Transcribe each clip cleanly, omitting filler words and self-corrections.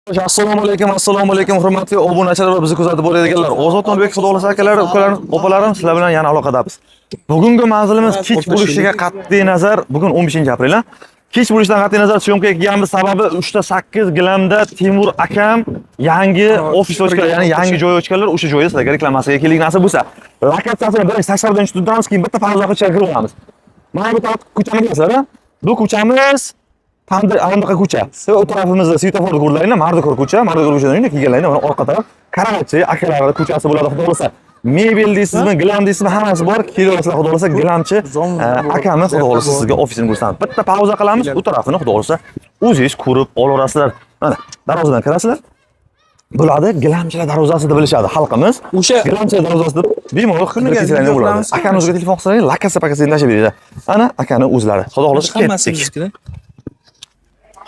Assalomu alaykum, hurmatli obunachilar va bizni kuzatib boradiganlar. Ozod Nolbek xudo xolasa akalar, ukalarim, opalarim, sizlar bilan yana aloqadamiz. Bugungi manzilimiz kech bo'lishiga qat'iy nazar, bugun 15-aprel. Kech bo'lishidan qat'iy nazar syomkaga kelganimiz sababi 3.8 gilamda Timur akam yangi ofis ochganlar, ya'ni yangi joy ochganlar, o'sha joyda sizlarga reklamasiga keldik nasib bo'lsa. Lokatsiyasini birinchi tashqaridan tushuntiramiz, keyin bitta parvoz ichiga kirib olamiz. Mana bu ko'chani bilasizlar, bu ko'chamiz Andaqa ko'cha. O tarafimizda svetoforni ko'rlaringlar, Mardikor ko'cha, Mardikor ko'chadan kelganlaringlar, mana orqa taraf Karachi akalar ko'chasi bo'ladi, xudo xolasa. Mebel deysizmi, gilam deysizmi, hammasi bor. Kelasizlar, xudo xolasa, gilamchi akamiz xudo xolasa sizga ofisini ko'rsatamiz. Bitta pauza qilamiz, u tarafini xudo xolasa o'zingiz ko'rib olarasizlar. Mana darvozadan kirasizlar. Bo'ladi, gilamchilar darvozasi deb bilishadi xalqimiz. O'sha gilamchilar darvozasi deb bemalol qilib bo'ladi. Akamizga telefon qilsangiz, lakasa pakasini tashib beradi. Ana akani o'zlari. Xudo xolasa ketdik.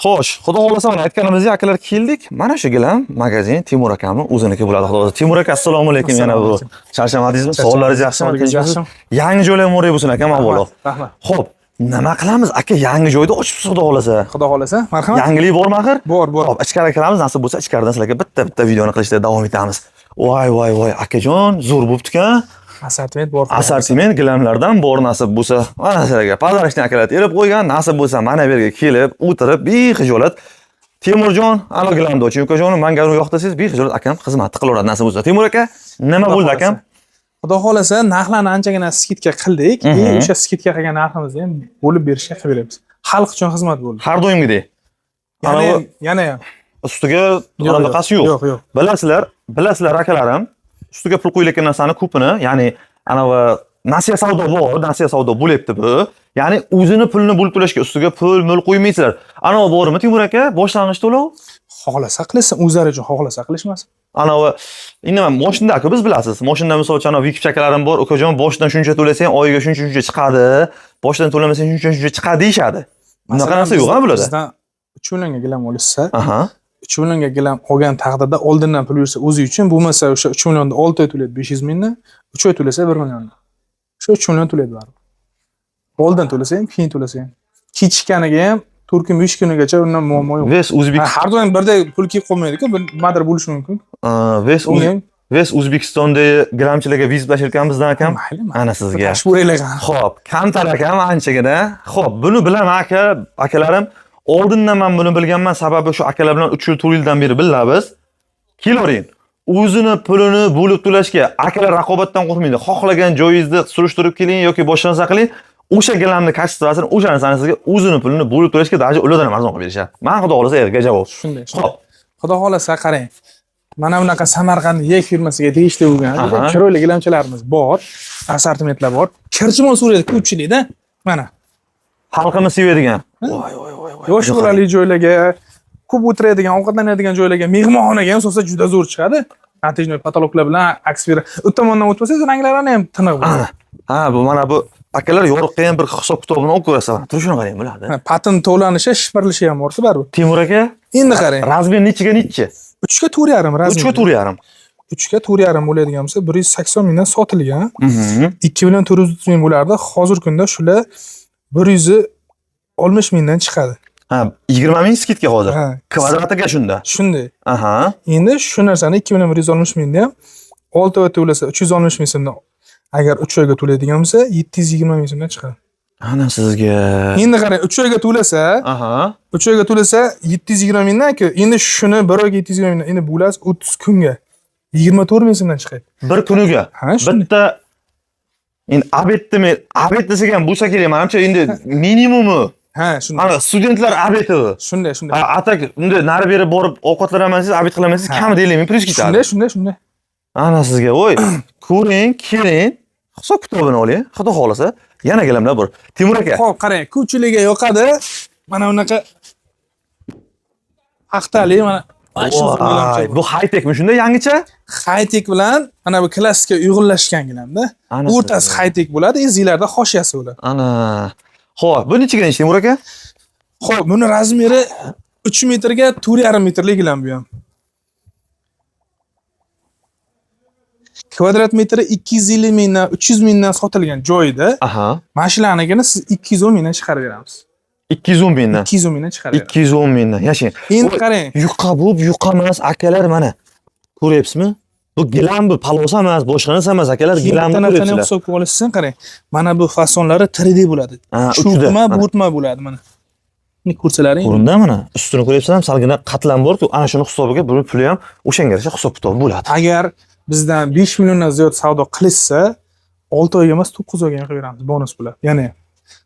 Xo'sh, xudo xolasa mana aytganimizdek akalar keldik. Mana shu gilam magazin Timur akamning o'ziniki bo'ladi. Xudo xolasa. Timur aka, assalomu alaykum. Yana bu charchamadingizmi? Savollaringiz yaxshimi? Yangi joylar mo'ri bo'lsin aka, avvalo. Rahmat. Xo'p, nima qilamiz aka? Yangi joyda ochibsiz xudo xolasa. Xudo xolasa. Marhamat. Yangilik bormi axir? Bor. Xo'p, ichkariga kiramiz, nasib bo'lsa ichkaridan sizlarga bitta videoni qilishda davom etamiz. Voy, akajon, zo'r bo'pti-ku. Assortiment bor. Assortiment gilamlardan bor nasib bo'lsa, mana sizlarga pazarishni akalar terib qo'ygan, nasib bo'lsa mana bu yerga kelib, o'tirib, bexijolat Timurjon, alo gilamda oching ukajon, menga uni yoqtirsangiz bexijolat akam xizmat qilaveradi nasib bo'lsa. Timur aka, nima bo'ldi akam? Xudo xolasa, narxlarni anchagina skidka qildik. O'sha skidka qilgan narximizni ham bo'lib berishga qilib beramiz. Xalq uchun xizmat bo'ldi. Har doimgidek. Yana ham. Ustiga qanaqasi yo'q. Yo'q. Bilasizlar akalarim, ustiga pul qo'yilayotgan narsani ko'pini, ya'ni anavi nasiya savdo bor, nasiya savdo bo'lyapti bu. Ya'ni o'zini pulini bo'lib to'lashga ustiga pul qo'ymaysizlar. Anavi bormi Timur aka? Boshlang'ich to'lov? Xohlasa qilsin, o'zlari uchun xohlasa qilishmas. Anavi nima mashinada-ku biz bilasiz. Mashinada masalan Vikip chakalarim bor, ukajon boshidan shuncha to'lasang, oyiga shuncha chiqadi. Boshidan to'lamasang shuncha chiqadi deyshadi. Bunaqa narsa yo'q-a bularda? Bizdan 3 millionga gilam olishsa, 3 millionga gilam olgan taqdirda oldindan pul yursa o'zi uchun, bo'lmasa o'sha 3 millionda 6 oy to'laydi 500 mingni, 3 oy to'lasa 1 million. O'sha 3 million to'laydi baribir. Oldin to'lasa ham, keyin to'lasa ham. Kechikaniga ham 4 kun 5 kunigacha undan muammo yo'q. Ves O'zbek har doim birday pul kelib qolmaydi-ku, nimadir bo'lishi mumkin. Ves O'zbekistonda gilamchilarga vizitlashirkan bizdan akam. Ana sizga. Mashhurlar. Xo'p, kamtar akam anchagina. Xo'p, buni bilaman akalarim. Oldindan men buni bilganman, sababi shu akalar bilan 3 yil, 4 yildan beri bilamiz. Kelavering. O'zini pulini bo'lib to'lashga akalar raqobatdan qo'rqmaydi. Xohlagan joyingizni surishtirib keling yoki boshqacha qiling. O'sha gilamni kachistasi, o'sha narsani sizga o'zini pulini bo'lib to'lashga darajada ulardan arzon qilib berishadi. Men xudo xolasa erga javob. Shunday. Xo'p. Xudo xolasa qarang. Mana bunaqa Samarqand yek firmasiga tegishli bo'lgan chiroyli gilamchalarimiz bor, assortimentlar bor. Kirchimon suriyada ko'pchilikda mana xalqimiz sevadigan. Yosh bolali joylarga, ko'p o'tiradigan, ovqatlanadigan joylarga, mehmonxonaga ham solsa juda zo'r chiqadi. Natijada patologlar bilan aks beradi. U tomondan o'tmasangiz, ranglarini ham tiniq bo'ladi. Bu mana bu akalar yo'riqqa ham bir hisob kitobini olib ko'rasan. Turishini qarang bo'ladi. Patin to'lanishi, shipirlishi ham borsa baribir. Timur aka, endi qarang. Razmer nechiga nechi? 3 ga 4,5 razmer. 3 ga 4,5. 3 ga 4,5 bo'ladigan bo'lsa 180 mingdan sotilgan. 2 million 430 ming bo'lardi. Hozir kunda shular 160 mingdan chiqadi. 20 ming skidka hozir. Kvadratiga shunda. Shunday. Endi shu narsani 2 million 160 mingda ham 6 oy to'lasa 360 ming so'mdan, agar 3 oyga to'laydigan bo'lsa 720 ming so'mdan chiqadi. Ana sizga. Endi qarang, 3 oyga to'lasa, 3 oyga to'lasa 720 mingdan-ku. Endi shuni 1 oyga 720 mingdan, endi bo'lasiz 30 kunga 24 ming so'mdan chiqadi. Bir kuniga. Bitta endi abet desak ham bo'lsa kerak, menimcha endi minimumi. Shunday. Ana studentlar abeti bu. Shunday. Atak unda nari beri borib ovqatlanamansiz, abet qilamansiz, kamida 50 ming plyus ketadi. Shunday. Ana sizga, voy, ko'ring, keling, hisob kitobini oling, xudo xolasa, yana gilamlar bor. Timur aka. Xo'p, qarang, ko'pchilikga yoqadi. Mana bunaqa paxtali, mana bu high-techmi shunda yangicha? High-tech bilan mana bu klassikka uyg'unlashgan gilamda. O'rtasi high-tech bo'ladi, ezinglarda hoshiyasi bo'ladi. Ana. Xo'p, bu nechiga nechi Timur aka? Xo'p, buni razmeri 3 metrga 4,5 metrlik gilam bu ham. Kvadrat metri 250 mingdan 300 mingdan sotilgan joyda, mashinanigini siz 210 mingdan chiqarib beramiz. 210 mingdan. 210 mingdan chiqaradi. 210 mingdan. Yashing. Endi qarang. Yuqa bu, yuqa emas akalar mana. Ko'ryapsizmi? Bu gilam bu, palosa emas, boshqa narsa emas akalar, gilamni Bitta narsani ko'ryapsizlar. hisobga olishsin, qarang. Mana bu fasonlari 3D bo'ladi. Ha, Cho'qma, bo'tma bo'ladi mana. Buni ko'rsalaring. Ko'rindi mana? Ustini ko'ryapsizlar, salgina qatlam bor-ku, ana shuni hisobiga buni puli ham o'shanga yarasha hisob kitob bo'ladi. Agar bizdan 5 milliondan ziyod savdo qilishsa, 6 oyga emas 9 oyga qo'yamiz bonus bilan. Ya'ni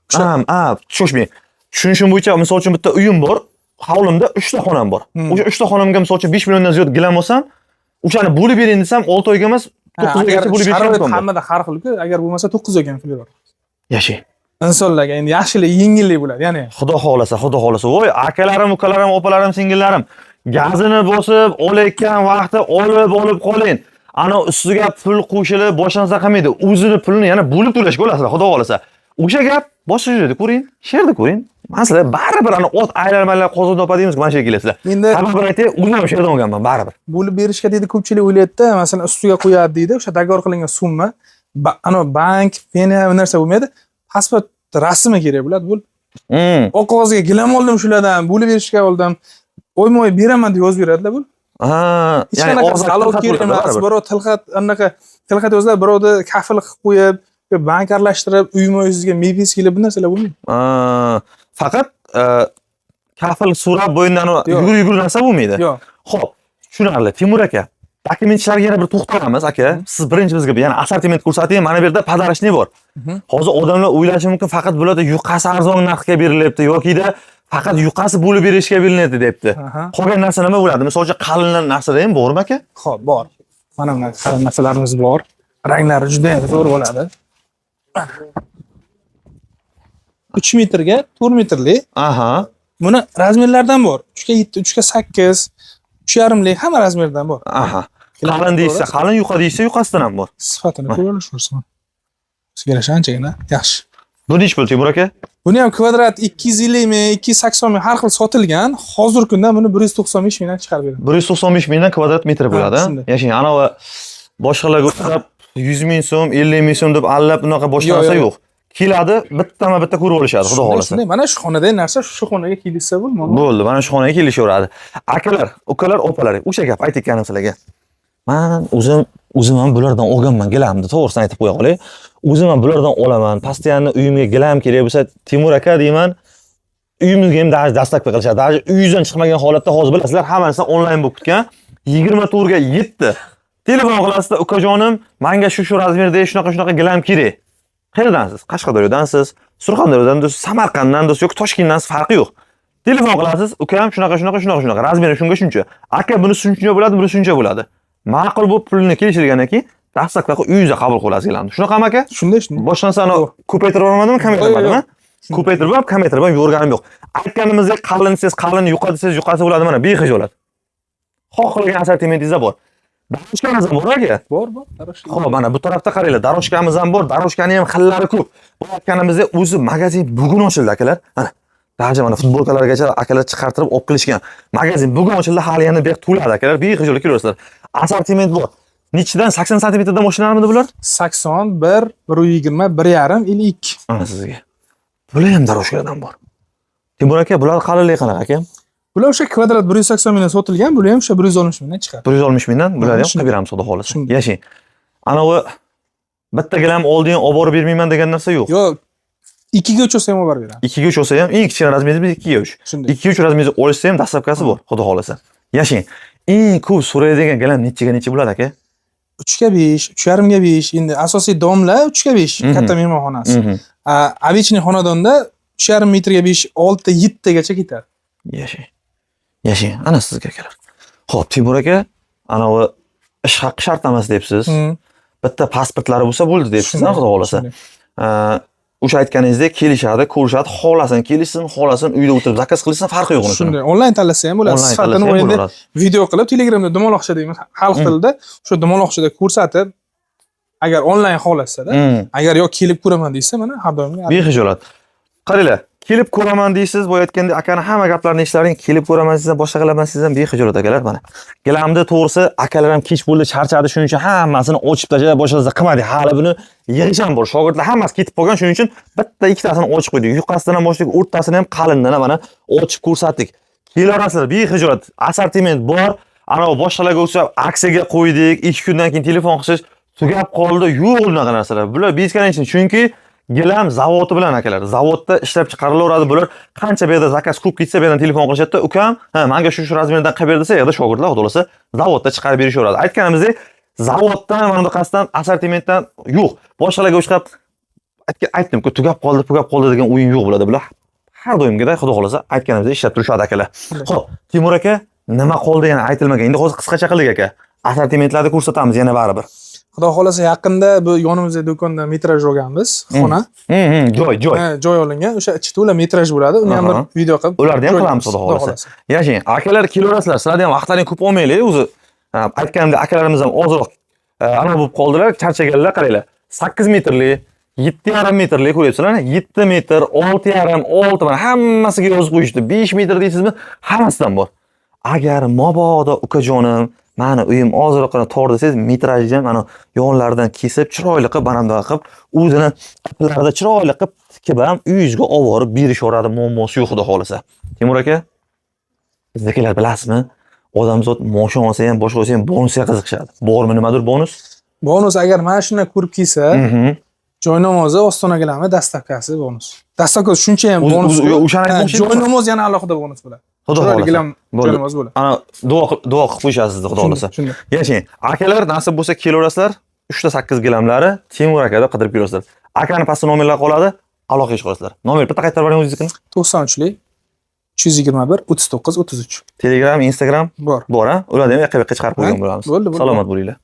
tushunmang. Tushunishim bo'yicha, misol uchun bitta uyim bor, hovlimda 3 ta xonam bor. O'sha 3 ta xonamga misol uchun 5 milliondan ziyod gilam olsam, o'shani bo'lib bering desam, 6 oyga emas 9 oygacha bo'lib berish mumkin. Hammada har xil-ku, agar bo'lmasa 9 oyga ham qilaveradi. Yashang. Insonlarga endi yaxshilik, yengillik bo'ladi, ya'ni. Xudo xolasa, xudo xolasa. Voy, akalarim, ukalarim, opalarim, singillarim, gazini bosib olayotgan vaqtda olib qoling. Ana ustiga pul qo'shilib boshlansa qilmaydi. O'zini pulini yana bo'lib to'lashga olasizlar, xudo xolasa. O'sha gap boshqa joyda ko'ring, she'rda ko'ring. Masalan, baribir ana ot aylanmalar qozon topa deymizku, mana shu yerga kelasizlar. Endi sababini aytay, o'zim ham she'rda olganman, baribir. Bo'lib berishga deydi ko'pchilik o'ylaydi-da, masalan, ustiga qo'yadi deydi, o'sha dogovor qilingan summa, ana bank, penya va narsa bo'lmaydi. Pasport rasmi kerak bo'ladi, bu. Oq qog'ozga gilam oldim shulardan, bo'lib berishga oldim. O'ymoy beraman deb yozib beradilar bu. Ya'ni og'zalo kerak emas, birov tilxat yozlar, birovni kafil qilib qo'yib, bank aralashtirib, uyma-uyingizga mepis kelib bu narsalar bo'lmaydi. Faqat kafil so'rab bo'yindan yugur narsa bo'lmaydi. Yo'q. Xo'p, tushunarli. Timur aka, dokument ishlarga yana bir to'xtalamiz aka. Siz birinchi bizga yana assortiment ko'rsating, mana bu yerda podarashni bor. Hozir odamlar o'ylashi mumkin, faqat bularda yuqasi arzon narxga berilyapti yoki-da faqat yuqasi bo'lib berishga beriladi debdi. Qolgan narsa nima bo'ladi? Masalan, qalinlar narsalar ham bormi aka? Xo'p, bor. Mana bunday qalin narsalarimiz bor. Ranglari juda ham zo'r bo'ladi. 3 metrga 4 metrli. Buni razmerlardan bor. 3 ga 7, 3 ga 8, 3,5lik hamma razmerdan bor. Qalin deysa, qalin, yuqa deysa, yuqasidan ham bor. Sifatini ko'rib olishursiz. Sizga anchagina yaxshi. Bu nech pul Timur aka? Buni ham kvadrat 250 ming, 280 ming har xil sotilgan. Hozirgi kunda buni 195 mingdan chiqarib beraman. 195 mingdan kvadrat metr bo'ladi. Yashang, ana va boshqalarga o'xshab 100 ming so'm, 50 ming so'm deb allab unaqa boshqa narsa yo'q. Keladi, bitta ko'rib olishadi, xudo xolasa. Mana shu xonadagi narsa shu xonaga kelsa bo'lmaydi. Bo'ldi, mana shu xonaga kelishaveradi. Akalar, ukalar, opalar, o'sha gap aytganim sizlarga. Men o'zim ham bulardan olganman, gilamni to'g'risini aytib qo'ya qolay. O'zim ham bulardan olaman. Postoyanno uyimga gilam kerak bo'lsa, Timur aka deyman, uyimizga ham dastlab qilishadi. Даже uyingizdan chiqmagan holatda hozir bilasizlar, hamma narsa onlayn bo'lib ketgan. 24 ga 7 telefon qilasizlar, ukajonim, menga shu razmerda shunaqa gilam kerak. Qayerdansiz? Qashqadaryodansiz, Surxondaryodansiz, Samarqanddansiz yoki Toshkentdansiz farqi yo'q. Telefon qilasiz, ukam shunaqa, razmeri shunga. Aka buni shuncha bo'ladi, buni shuncha bo'ladi. Ma'qul bu pulni kelishilgandan keyin dastlabki uyingizga qabul qilasiz gilamni. Shunaqami aka? Shunday. Boshqa narsani ko'paytirib olmadimmi, kamaytirmadimmi? Ko'paytirib ham, kamaytirib ham yo'rganim yo'q. Aytganimizga qalin siz qalin, yuqa siz yuqasi bo'ladi, mana bexijolat. Xohlagan assortimentingiz bor. Daroshkamiz ham bor aka. Bor. Xo'p, mana bu tarafda qaranglar, daroshkamiz ham bor. Daroshkani ham xillari ko'p. Bu aytganimizda o'zi magazin bugun ochildi akalar. Mana Daja mana futbolkalargacha akalar chiqartirib olib kelishgan. Magazin bugun ochildi, hali yana beq to'ladi akalar. Bexijolat kelasizlar. Assortiment bor. Nechidan 80 santimetrdan boshlanadimi bular? 81, 120, 1,5, 52. Ana sizga. Bular ham daroshkalardan bor. Timur aka, bular qalinligi qanaqa aka? Bular o'sha kvadrat 180 mingdan sotilgan, bular ham o'sha 160 mingdan chiqadi. 160 mingdan bular ham qilib beramiz, xudo xolasa. Yashang. Ana u bitta gilam olding, olib borib bermayman degan narsa yo'q. Yo'q. 2 ga 3 olsa ham olib beramiz. 2 ga 3 olsa ham, eng kichkina razmeringiz 2 ga 3. 2 ga 3 razmeringizni olishsa ham dastlabkasi bor, xudo xolasa. Yashang. Eng ko'p so'raydigan gilam necha bo'ladi aka? 3 ga 5, 3,5 ga 5. Endi asosiy domla 3 ga 5, katta mehmonxonasi. Обычный xonadonda 3,5 metrga 5, 6, 7 gacha ketadi. Yashang. Ana sizga akalar. Xo'p, Timur aka, ana u ish haqqi shart emas debsiz. Bitta pasportlari bo'lsa bo'ldi debsiz, xudo xolasa. O'sha aytganingizdek kelishadi, ko'rishadi, xolasin kelishsin, xolasin uyda o'tirib zakaz qilishsin, farqi yo'q uni. Shunday, onlayn tanlasa ham bo'ladi. Sifatini endi video qilib Telegramda dumaloqcha deymiz, xalq tilida o'sha dumaloqchada ko'rsatib, agar onlayn xohlasada, agar yo kelib ko'raman desa, mana har doim bexijolat. Qaranglar, kelib ko'raman deysiz, bu aytganda akani hamma gaplarini eshitlaring, kelib ko'raman sizdan, boshqa qilaman sizdan bexijolat akalar mana. Gilamda to'g'risi akalar ham kech bo'ldi, charchadi, shuning uchun hammasini ochib tashlab boshlasa qilmadik. Hali buni yig'ish ham bor. Shogirdlar hammasi ketib qolgan, shuning uchun bitta ikkitasini ochib qo'ydik. Yuqasidan ham boshladik, o'rtasini ham qalindan mana ochib ko'rsatdik. Kelarasizlar, bexijolat assortiment bor. Ana boshqalarga o'xshab aksiyaga qo'ydik. 2 kundan keyin telefon qilsiz, tugab qoldi. Yo'q unaqa narsalar. Bular bezganing uchun, chunki gilam zavodi bilan akalar. Zavodda ishlab chiqarilaveradi. Bular qancha bu yerda zakaz ko'p ketsa, bu yerdan telefon qilishadi. Ukam, menga shu razmerdan qilib ber desa, yerda shogirdlar xudo xolasa zavodda chiqarib berishaveradi. Aytganimizdek, zavoddan mana bunaqasidan assortimentdan yo'q. Boshqalarga o'xshab aytdim-ku, tugab qoldi degan o'yin yo'q bo'ladi bular. Har doimgidek xudo xolasa aytganimizdek ishlab turishadi akalar. Xo'p, Timur aka, nima qoldi yana aytilmagan. Endi hozir qisqacha qildik aka. Assortimentlarni ko'rsatamiz yana baribir. Xudo xolasa yaqinda bu yonimizda do'konda metraj olganmiz, xona. Joy olingan. O'sha ichi to'la metraj bo'ladi. Uni ham bir video qilib ularni ham qilamiz xudo xolasa. Yashing, akalar kelaverasizlar. Sizlarga ham vaqtlaring ko'p olmaylik o'zi. Aytganimdek akalarimiz ham ozroq ana bo'lib qoldilar, charchaganlar, qaranglar. 8 metrli, 7,5 metrli ko'ryapsizlar, 7 metr, 6,5, 6 mana hammasiga yozib qo'yishdi. 5 metr deysizmi? Hammasidan bor. Agar mobodo ukajonim, mana uyim ozroqgina tor desangiz, metrajni mana yonlaridan kesib, chiroyli qilib, banamda qilib, o'zini iplarida chiroyli qilib tikib ham uyingizga olib borib berishaveradi, muammosi yo'q xudo xolasa. Timur aka, bizdagilar bilasizmi? Odamzod moshon olsa ham, boshqa olsa ham bonusga qiziqishadi. Bormi nimadir bonus? Bonus agar mana shunday ko'rib kelsa, joy namozi Ostonagilarning dastavkasi bonus. Dastavka shuncha ham bonus. O'shani aytmoqchi. Joy namoz yana alohida bonus bo'ladi. Xudo xolasa. Joy namoz bo'ladi. Ana duo qilib qo'yishasiz xudo xolasa. Yashing. Akalar nasib bo'lsa kelaverasizlar. 3 ta 8 gilamlari Timur akada qidirib kelasizlar. Akani pastda nomerlar qoladi. Aloqa qilasizlar. Nomer bitta qaytarib bering o'zingiznikini. 93lik 321 39 33. Telegram, Instagram bor. Bor, ha? Ularni ham yoqqa chiqarib qo'ygan bo'lamiz. Bo'ldi. Salomat bo'linglar.